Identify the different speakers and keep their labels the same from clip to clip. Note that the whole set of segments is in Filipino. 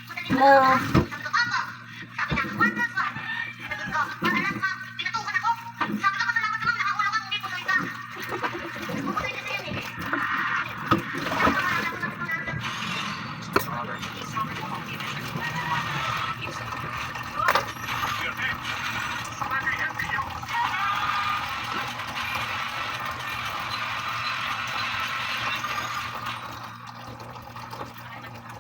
Speaker 1: Hello.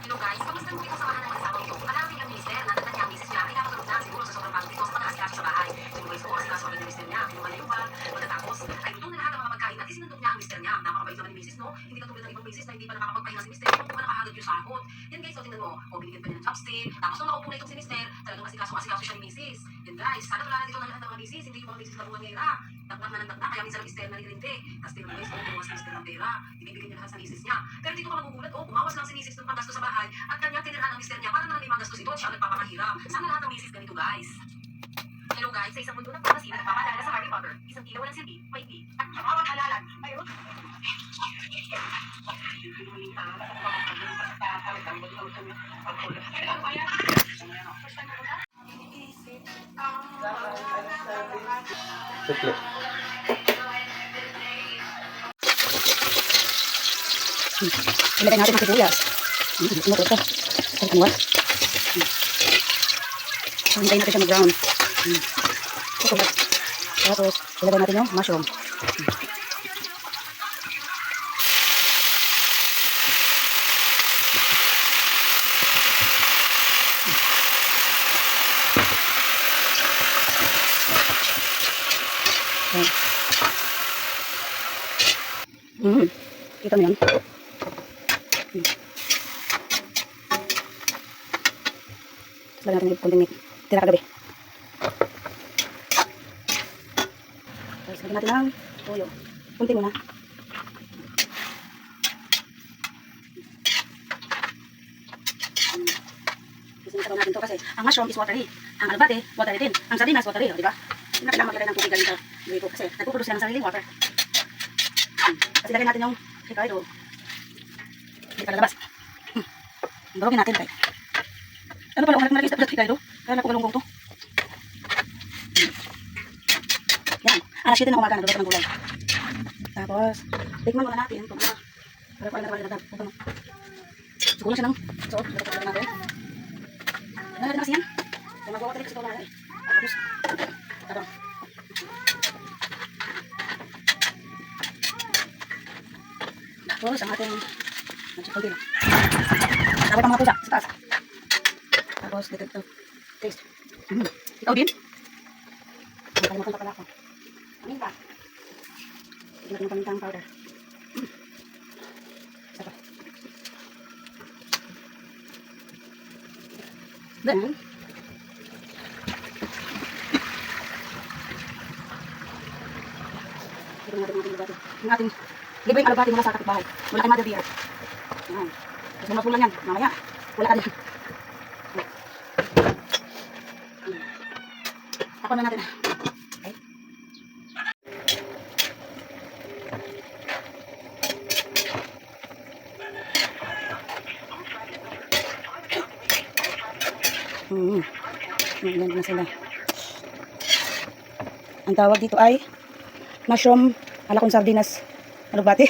Speaker 2: Hello guys, kamusta mo itong samahan ng mag-asawang ito? Alam ng mister, natatag niya ang misis niya, pinapatulog na siguro sa sobrang pagod sa pag-aasikaso sa bahay. Siguro guys ko, asikaso agad ng mister niya, kinuha niya yung bag, pagkatapos ay luto na lahat ng mga pagkain at isinundok niya ang mister niya. Napakabait naman ni misis, no? Hindi katulad ng ibang misis na hindi pa nakakapagpahinga si mister, yung pa nakaagad yung sahod. Yan guys, so tingnan mo, o binigyan pa niya ng chopstick, tapos nung nakaupo na itong si mister, talagang asikaso siya ni misis. Yan guys, sana wala na dito ng lahat ng mga misis, hindi yung mga misis na bunga ngera. Taktak na ng taktak, kaya minsan ang mister na nilindi. Tapos tingnan mo guys, kung bumas si mister ng pera, ibibigay niya lahat sa misis niya. Pero dito ka magugulat, bumawas lang si misis ng panggasto sa bahay at kanya tinirahan ng mister niya para naman may magastos ito at siya ang nagpapakahirap. Sana lahat ng misis ganito guys. Hello guys, sa isang mundo ng pharmacy na nagpapalala sa Harry Potter, isang ilaw ng silbi, maigli, at ang halalan. Mayroon.
Speaker 1: Sukli. Ilagay natin ang sibuyas. Sumutot ito. Ay, kumuha. Hintayin natin siya mag-brown. Tapos, ilagay natin yung mushroom. Kita mo yan? Lagyan natin yung konting tira kagabi. Tapos lagyan natin ng toyo. Kunti muna. Sinasaraw natin ito kasi ang mushroom is watery. Ang albate, watery din. Ang sardinas, watery. Diba? Hindi na kailangan maglagay ng tubig galing sa luwi ko kasi nagpuproduce sila ng sariling water. Kasi lagyan natin yung hikaido. Hindi ka lalabas. Barogin natin tayo. Ano pala kung nalagay sa hikaido? Kaya nakumalunggong to. Yan. Alas 7 na umaga, nagluluto ng gulay. Tapos, tikman muna natin. Para pala nagawin. Siguro siya ng soot. Lagyan natin. Lagyan natin kasi yan. Kaya mag-water kasi ito wala eh. Tapos, tarong. Tapos, ang ating nagsipunti na. Tapos ang mga pusa sa taas. Tapos, dito ito. Taste. Ikaw din? Nakalimutan pa pala ako. Paminta. Tignan yung pamintang powder. Isa pa. Then, ito natin yung ating alabati. Yung ating libre yung alabati mula sa kapitbahay. Mula kay Mother Dear. Yan. Tapos mapulan yan. Mamaya. Wala ka din. Takpan na natin. Okay. Yan na sila. Ang tawag dito ay mushroom alakong sardinas. Alubati.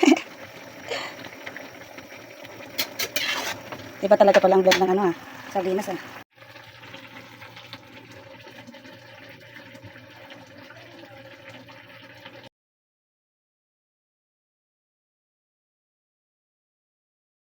Speaker 1: Diba talaga palang blend ng sardinas